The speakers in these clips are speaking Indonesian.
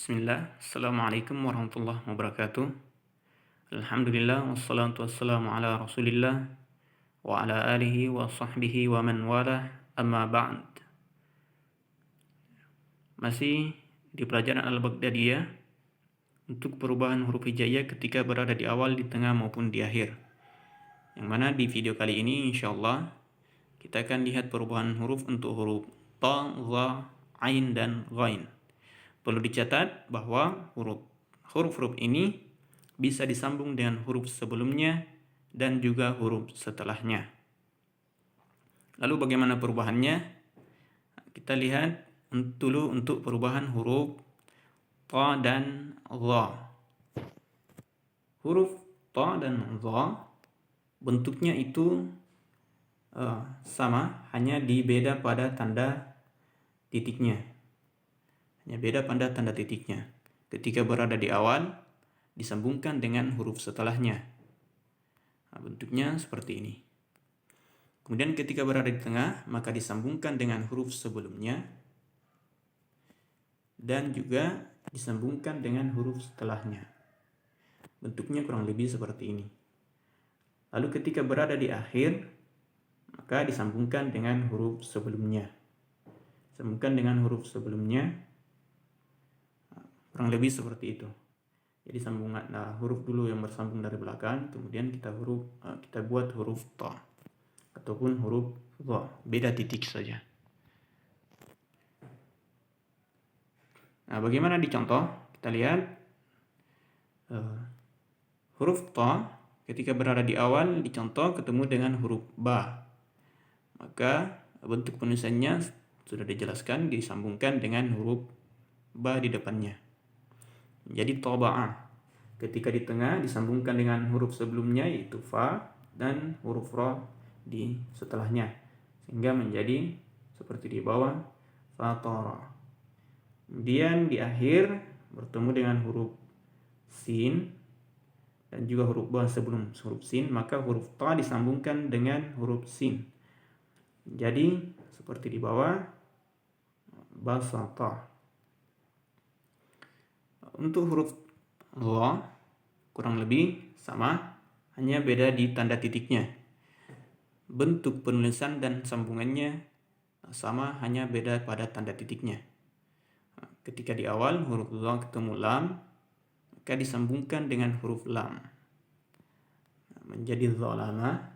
Bismillah, Assalamualaikum warahmatullahi wabarakatuh. Alhamdulillah, wassalatu wassalamu ala rasulillah wa ala alihi wa sahbihi wa man walah, amma ba'd. Masih di pelajaran Al-Baghdadiyah untuk perubahan huruf hijaiyah ketika berada di awal, di tengah maupun di akhir. Yang mana di video kali ini insyaallah kita akan lihat perubahan huruf untuk huruf ta, dha, ain, dan ghain. Perlu dicatat bahwa huruf-huruf ini bisa disambung dengan huruf sebelumnya dan juga huruf setelahnya. Lalu bagaimana perubahannya? Kita lihat dulu untuk perubahan huruf ta dan dha. Huruf ta dan dha bentuknya itu sama, hanya beda pada tanda titiknya. Hanya beda pada tanda titiknya. Ketika berada di awal, disambungkan dengan huruf setelahnya. Nah, bentuknya seperti ini. Kemudian ketika berada di tengah, maka disambungkan dengan huruf sebelumnya. Dan juga disambungkan dengan huruf setelahnya. Bentuknya kurang lebih seperti ini. Lalu ketika berada di akhir, maka disambungkan dengan huruf sebelumnya. Sambungkan dengan huruf sebelumnya. Kurang lebih seperti itu. Jadi sambungan huruf dulu yang bersambung dari belakang, kemudian kita buat huruf ta ataupun huruf dha, beda titik saja. Nah, bagaimana dicontoh? Kita lihat huruf ta ketika berada di awal dicontoh ketemu dengan huruf ba. Maka bentuk penulisannya sudah dijelaskan, disambungkan dengan huruf ba di depannya. Jadi taba'ah. Ketika di tengah disambungkan dengan huruf sebelumnya yaitu fa dan huruf ra di setelahnya, sehingga menjadi seperti di bawah fatara. Kemudian di akhir bertemu dengan huruf sin dan juga huruf ba sebelum huruf sin, maka huruf ta disambungkan dengan huruf sin. Jadi seperti di bawah basata. Untuk huruf dha kurang lebih sama, hanya beda di tanda titiknya. Bentuk penulisan dan sambungannya sama, hanya beda pada tanda titiknya. Ketika di awal huruf dha ketemu lam, maka disambungkan dengan huruf lam menjadi zalama.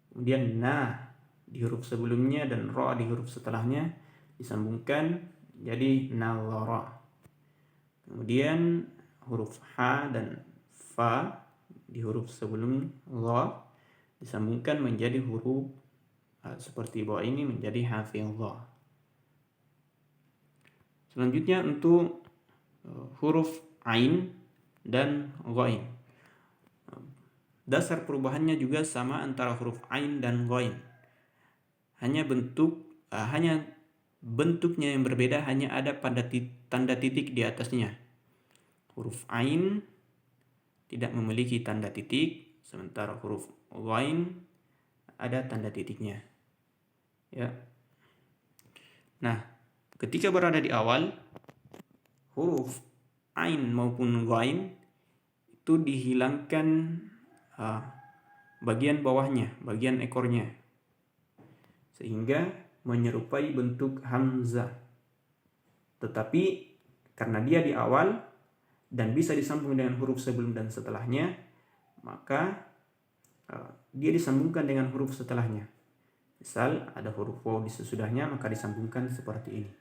Kemudian na di huruf sebelumnya dan ra di huruf setelahnya disambungkan jadi nazara. Kemudian huruf ha dan fa di huruf sebelum dha disambungkan menjadi huruf seperti bawah ini menjadi hafizah. Selanjutnya untuk huruf ain dan ghain. Dasar perubahannya juga sama antara huruf ain dan ghain. Hanya bentuknya yang berbeda, hanya ada pada tanda titik di atasnya. Huruf ain tidak memiliki tanda titik, sementara huruf ghain ada tanda titiknya. Ya. Nah, ketika berada di awal, huruf ain maupun ghain itu dihilangkan bagian bawahnya, bagian ekornya, sehingga menyerupai bentuk hamzah. Tetapi karena dia di awal dan bisa disambung dengan huruf sebelum dan setelahnya, maka dia disambungkan dengan huruf setelahnya. Misal ada huruf waw di sesudahnya, maka disambungkan seperti ini.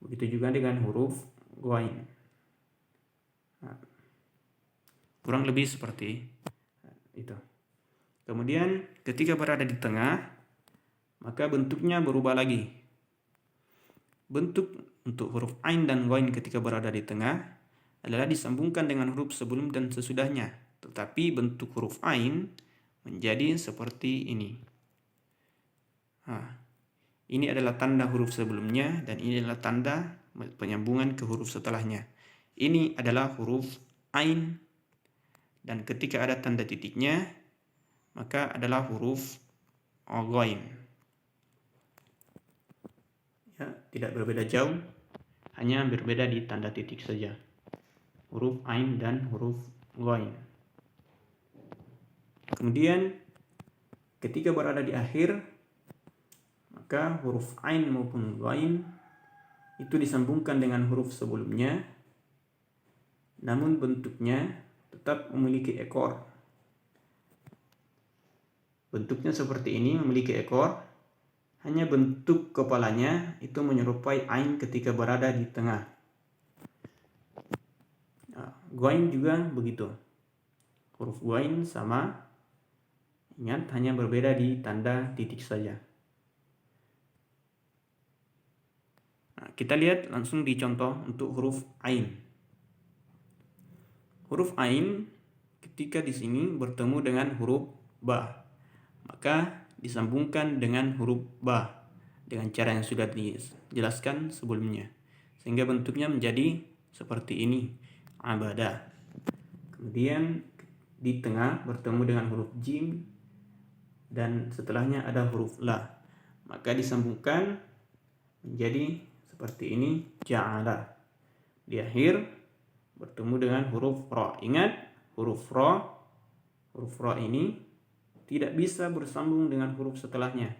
Begitu juga dengan huruf ghain. Kurang lebih seperti itu. Kemudian ketika berada di tengah, maka bentuknya berubah lagi. Bentuk untuk huruf ain dan ghain ketika berada di tengah adalah disambungkan dengan huruf sebelum dan sesudahnya. Tetapi bentuk huruf ain menjadi seperti ini. Ini adalah tanda huruf sebelumnya dan ini adalah tanda penyambungan ke huruf setelahnya. Ini adalah huruf ain dan ketika ada tanda titiknya maka adalah huruf ghain. Ya, tidak berbeda jauh, hanya berbeda di tanda titik saja. Huruf ain dan huruf ghain. Kemudian ketika berada di akhir, maka huruf ain maupun ghain itu disambungkan dengan huruf sebelumnya, namun bentuknya tetap memiliki ekor. Bentuknya seperti ini, memiliki ekor, hanya bentuk kepalanya itu menyerupai ain ketika berada di tengah. Ghain juga begitu. Huruf ghain sama, ingat hanya berbeda di tanda titik saja. Kita lihat langsung di contoh untuk huruf ain. Huruf ain ketika di sini bertemu dengan huruf ba, maka disambungkan dengan huruf ba dengan cara yang sudah dijelaskan sebelumnya, sehingga bentuknya menjadi seperti ini, abada. Kemudian di tengah bertemu dengan huruf jim dan setelahnya ada huruf la, maka disambungkan menjadi seperti ini, ja'ala. Di akhir bertemu dengan huruf ra. Ingat, huruf ra ini tidak bisa bersambung dengan huruf setelahnya.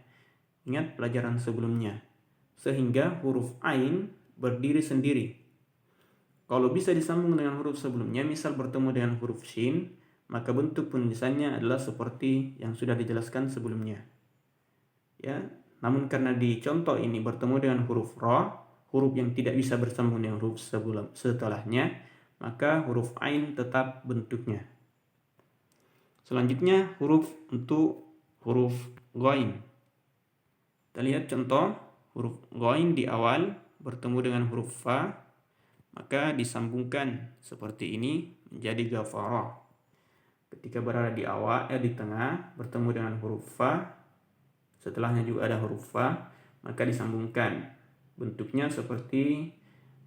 Ingat pelajaran sebelumnya. Sehingga huruf ain berdiri sendiri. Kalau bisa disambung dengan huruf sebelumnya, misal bertemu dengan huruf shin, maka bentuk penulisannya adalah seperti yang sudah dijelaskan sebelumnya. Ya, namun karena di contoh ini bertemu dengan huruf ra, huruf yang tidak bisa bersambung dengan huruf setelahnya, maka huruf ain tetap bentuknya. Selanjutnya untuk huruf ghain. Kita lihat contoh huruf ghain di awal bertemu dengan huruf fa, maka disambungkan seperti ini menjadi ghafara. Ketika berada di awal di tengah bertemu dengan huruf fa, setelahnya juga ada huruf fa, maka disambungkan. Bentuknya seperti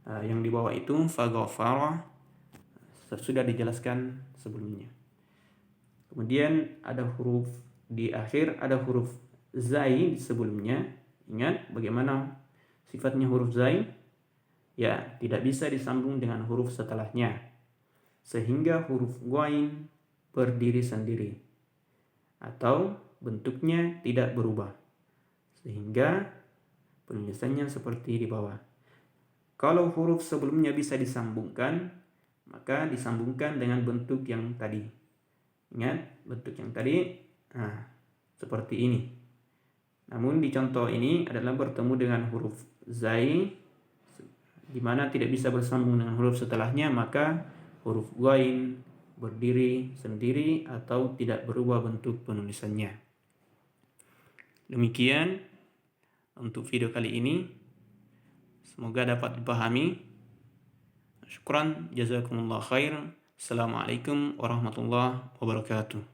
yang di bawah itu, fa ghafara, sudah dijelaskan sebelumnya. Kemudian ada huruf di akhir, ada huruf zai sebelumnya. Ingat bagaimana sifatnya huruf zai? Ya, tidak bisa disambung dengan huruf setelahnya, sehingga huruf ghain berdiri sendiri atau bentuknya tidak berubah, sehingga penulisannya seperti di bawah. Kalau huruf sebelumnya bisa disambungkan, maka disambungkan dengan bentuk yang tadi. Ingat bentuk yang tadi, seperti ini. Namun di contoh ini adalah bertemu dengan huruf zai, di mana tidak bisa bersambung dengan huruf setelahnya, maka huruf ghain berdiri sendiri atau tidak berubah bentuk penulisannya. Demikian untuk video kali ini. Semoga dapat dipahami. Syukran, jazakumullah khair. Assalamualaikum warahmatullahi wabarakatuh.